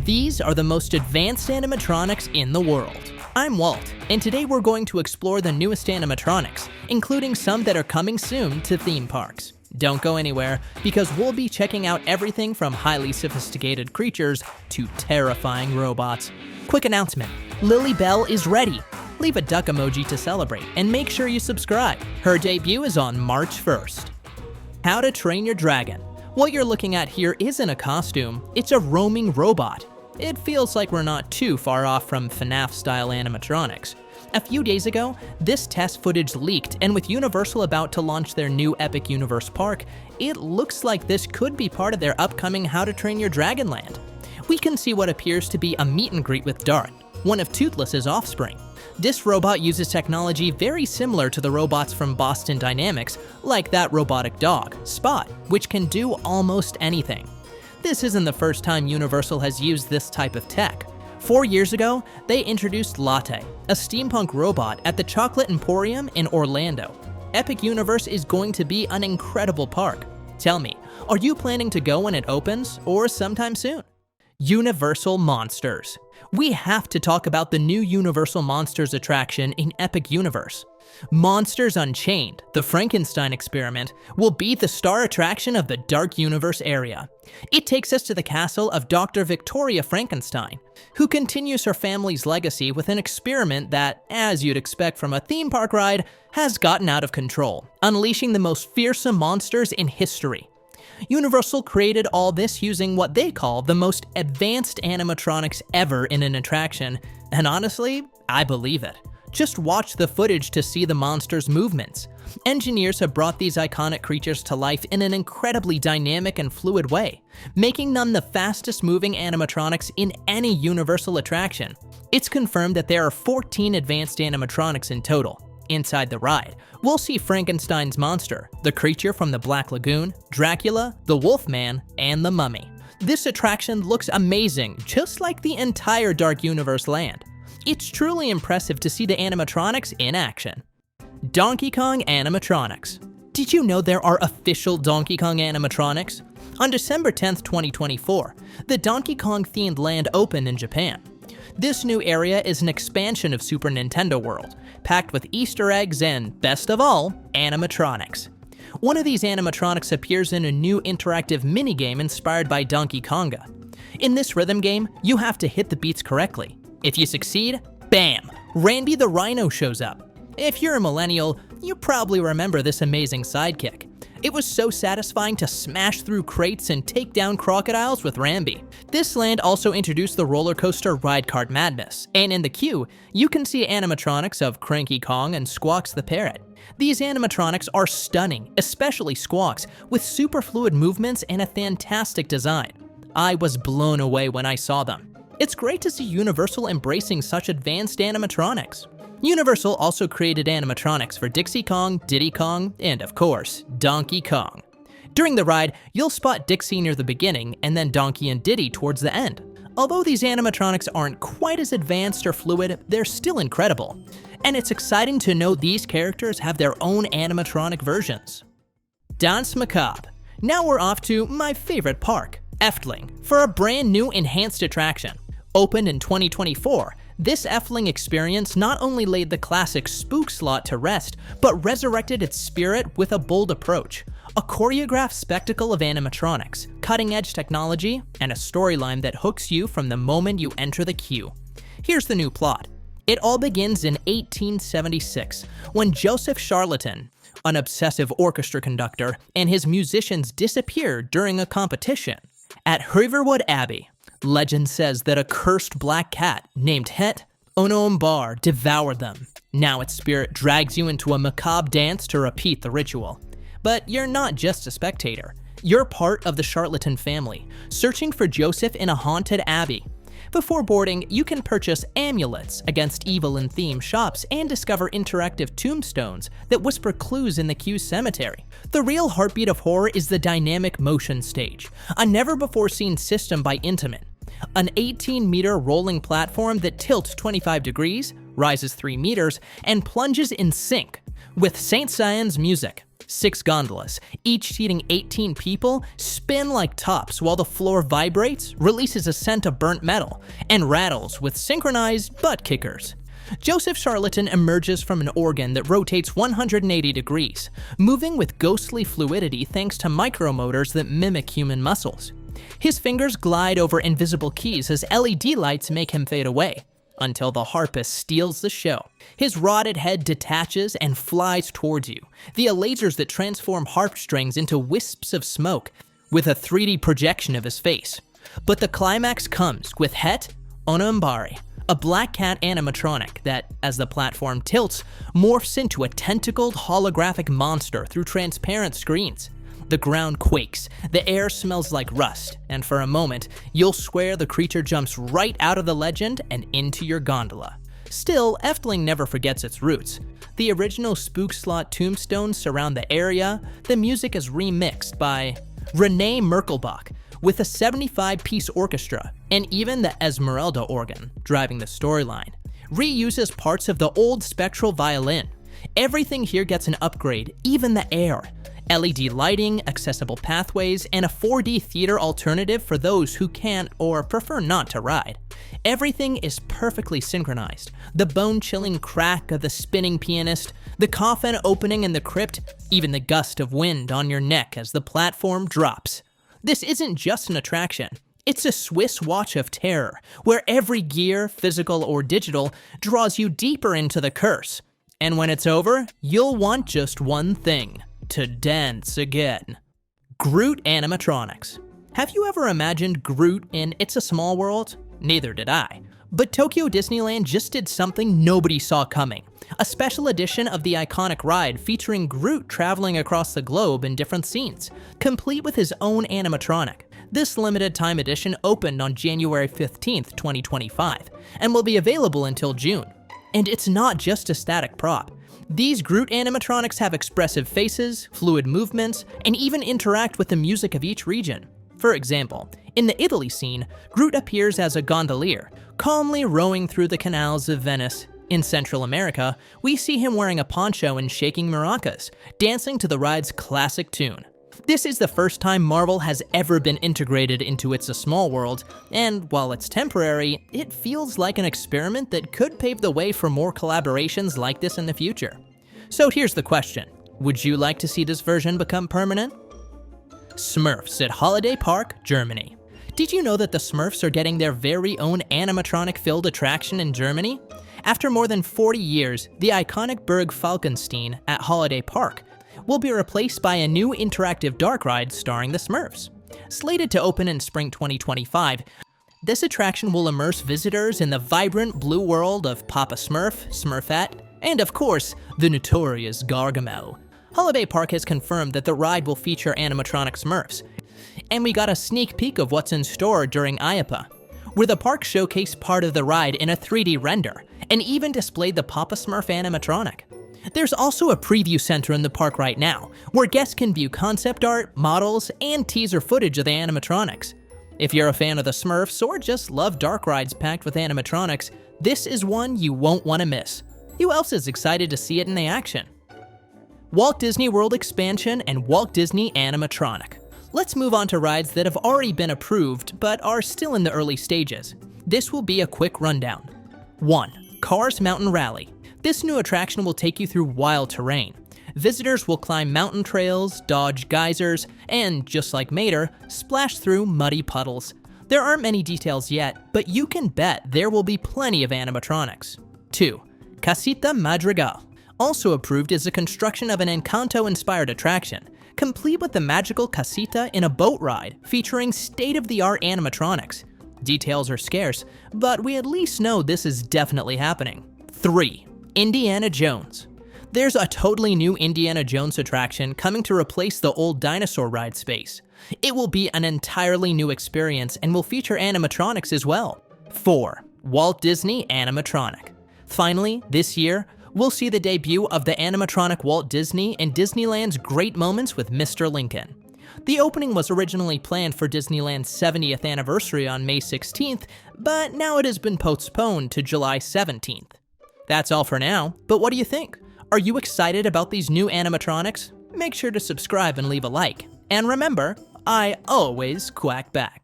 These are the most advanced animatronics in the world. I'm Walt, and today we're going to explore the newest animatronics, including some that are coming soon to theme parks. Don't go anywhere, because we'll be checking out everything from highly sophisticated creatures to terrifying robots. Quick announcement, Lily Bell is ready. Leave a duck emoji to celebrate, and make sure you subscribe. Her debut is on March 1st. How to Train Your Dragon. What you're looking at here isn't a costume, it's a roaming robot. It feels like we're not too far off from FNAF-style animatronics. A few days ago, this test footage leaked, and with Universal about to launch their new Epic Universe park, it looks like this could be part of their upcoming How to Train Your Dragon land. We can see what appears to be a meet and greet with Dart, one of Toothless's offspring. This robot uses technology very similar to the robots from Boston Dynamics, like that robotic dog, Spot, which can do almost anything. This isn't the first time Universal has used this type of tech. 4 years ago, they introduced Latte, a steampunk robot at the Chocolate Emporium in Orlando. Epic Universe is going to be an incredible park. Tell me, are you planning to go when it opens, or sometime soon? Universal Monsters. We have to talk about the new Universal Monsters attraction in Epic Universe. Monsters Unchained, the Frankenstein experiment, will be the star attraction of the Dark Universe area. It takes us to the castle of Dr. Victoria Frankenstein, who continues her family's legacy with an experiment that, as you'd expect from a theme park ride, has gotten out of control, unleashing the most fearsome monsters in history. Universal created all this using what they call the most advanced animatronics ever in an attraction, and honestly, I believe it. Just watch the footage to see the monsters' movements. Engineers have brought these iconic creatures to life in an incredibly dynamic and fluid way, making them the fastest moving animatronics in any Universal attraction. It's confirmed that there are 14 advanced animatronics in total. Inside the ride, we'll see Frankenstein's monster, the creature from the Black Lagoon, Dracula, the Wolfman, and the Mummy. This attraction looks amazing, just like the entire Dark Universe land. It's truly impressive to see the animatronics in action. Donkey Kong animatronics. Did you know there are official Donkey Kong animatronics? On December 10th, 2024, the Donkey Kong themed land opened in Japan. This new area is an expansion of Super Nintendo World, packed with Easter eggs and, best of all, animatronics. One of these animatronics appears in a new interactive minigame inspired by Donkey Konga. In this rhythm game, you have to hit the beats correctly. If you succeed, bam, Randy the Rhino shows up. If you're a millennial, you probably remember this amazing sidekick. It was so satisfying to smash through crates and take down crocodiles with Rambi. This land also introduced the roller coaster Ride Kart Madness, and in the queue, you can see animatronics of Cranky Kong and Squawks the Parrot. These animatronics are stunning, especially Squawks, with super fluid movements and a fantastic design. I was blown away when I saw them. It's great to see Universal embracing such advanced animatronics. Universal also created animatronics for Dixie Kong, Diddy Kong, and of course, Donkey Kong. During the ride, you'll spot Dixie near the beginning and then Donkey and Diddy towards the end. Although these animatronics aren't quite as advanced or fluid, they're still incredible. And it's exciting to know these characters have their own animatronic versions. Danse Macabre. Now we're off to my favorite park, Efteling, for a brand new enhanced attraction. Opened in 2024, this Efteling experience not only laid the classic Spookslot to rest, but resurrected its spirit with a bold approach. A choreographed spectacle of animatronics, cutting-edge technology, and a storyline that hooks you from the moment you enter the queue. Here's the new plot. It all begins in 1876, when Joseph Charlatan, an obsessive orchestra conductor, and his musicians disappeared during a competition at Herverwood Abbey. Legend says that a cursed black cat named Het Onoumbar devoured them. Now its spirit drags you into a macabre dance to repeat the ritual. But you're not just a spectator. You're part of the Charlatan family, searching for Joseph in a haunted abbey. Before boarding, you can purchase amulets against evil in theme shops and discover interactive tombstones that whisper clues in the queue cemetery. The real heartbeat of horror is the dynamic motion stage, a never-before-seen system by Intamin. An 18-meter rolling platform that tilts 25 degrees, rises 3 meters, and plunges in sync with Saint Scien's music. 6 gondolas, each seating 18 people, spin like tops while the floor vibrates, releases a scent of burnt metal, and rattles with synchronized butt kickers. Joseph Charlatan emerges from an organ that rotates 180 degrees, moving with ghostly fluidity thanks to micromotors that mimic human muscles. His fingers glide over invisible keys as LED lights make him fade away, until the harpist steals the show. His rotted head detaches and flies towards you, via lasers that transform harp strings into wisps of smoke, with a 3D projection of his face. But the climax comes with Het Onambari, a black cat animatronic that, as the platform tilts, morphs into a tentacled holographic monster through transparent screens. The ground quakes, the air smells like rust, and for a moment, you'll swear the creature jumps right out of the legend and into your gondola. Still, Efteling never forgets its roots. The original Spookslot tombstones surround the area. The music is remixed by Renee Merkelbach, with a 75-piece orchestra, and even the Esmeralda organ, driving the storyline, reuses parts of the old spectral violin. Everything here gets an upgrade, even the air. LED lighting, accessible pathways, and a 4D theater alternative for those who can't or prefer not to ride. Everything is perfectly synchronized. The bone-chilling crack of the spinning pianist, the coffin opening in the crypt, even the gust of wind on your neck as the platform drops. This isn't just an attraction. It's a Swiss watch of terror, where every gear, physical or digital, draws you deeper into the curse. And when it's over, you'll want just one thing: to dance again. Groot Animatronics. Have you ever imagined Groot in It's a Small World? Neither did I. But Tokyo Disneyland just did something nobody saw coming. A special edition of the iconic ride featuring Groot traveling across the globe in different scenes, complete with his own animatronic. This limited time edition opened on January 15th, 2025, and will be available until June. And it's not just a static prop. These Groot animatronics have expressive faces, fluid movements, and even interact with the music of each region. For example, in the Italy scene, Groot appears as a gondolier, calmly rowing through the canals of Venice. In Central America, we see him wearing a poncho and shaking maracas, dancing to the ride's classic tune. This is the first time Marvel has ever been integrated into It's a Small World, and while it's temporary, it feels like an experiment that could pave the way for more collaborations like this in the future. So here's the question: would you like to see this version become permanent? Smurfs at Holiday Park, Germany. Did you know that the Smurfs are getting their very own animatronic-filled attraction in Germany? After more than 40 years, the iconic Burg Falkenstein at Holiday Park will be replaced by a new interactive dark ride starring the Smurfs. Slated to open in spring 2025, this attraction will immerse visitors in the vibrant blue world of Papa Smurf, Smurfette, and of course, the notorious Gargamel. Holiday Park has confirmed that the ride will feature animatronic Smurfs, and we got a sneak peek of what's in store during IAPA, where the park showcased part of the ride in a 3D render, and even displayed the Papa Smurf animatronic. There's also a preview center in the park right now, where guests can view concept art, models, and teaser footage of the animatronics. If you're a fan of the Smurfs or just love dark rides packed with animatronics, this is one you won't want to miss. Who else is excited to see it in action? Walt Disney World expansion and Walt Disney Animatronic. Let's move on to rides that have already been approved but are still in the early stages. This will be a quick rundown. 1. Cars Mountain Rally. This new attraction will take you through wild terrain. Visitors will climb mountain trails, dodge geysers, and, just like Mater, splash through muddy puddles. There aren't many details yet, but you can bet there will be plenty of animatronics. 2. Casita Madrigal. Also approved is the construction of an Encanto-inspired attraction, complete with the magical casita in a boat ride featuring state-of-the-art animatronics. Details are scarce, but we at least know this is definitely happening. 3. Indiana Jones. There's a totally new Indiana Jones attraction coming to replace the old dinosaur ride space. It will be an entirely new experience and will feature animatronics as well. 4. Walt Disney Animatronic. Finally, this year, we'll see the debut of the animatronic Walt Disney in Disneyland's Great Moments with Mr. Lincoln. The opening was originally planned for Disneyland's 70th anniversary on May 16th, but now it has been postponed to July 17th. That's all for now, but what do you think? Are you excited about these new animatronics? make sure to subscribe and leave a like. And remember, I always quack back.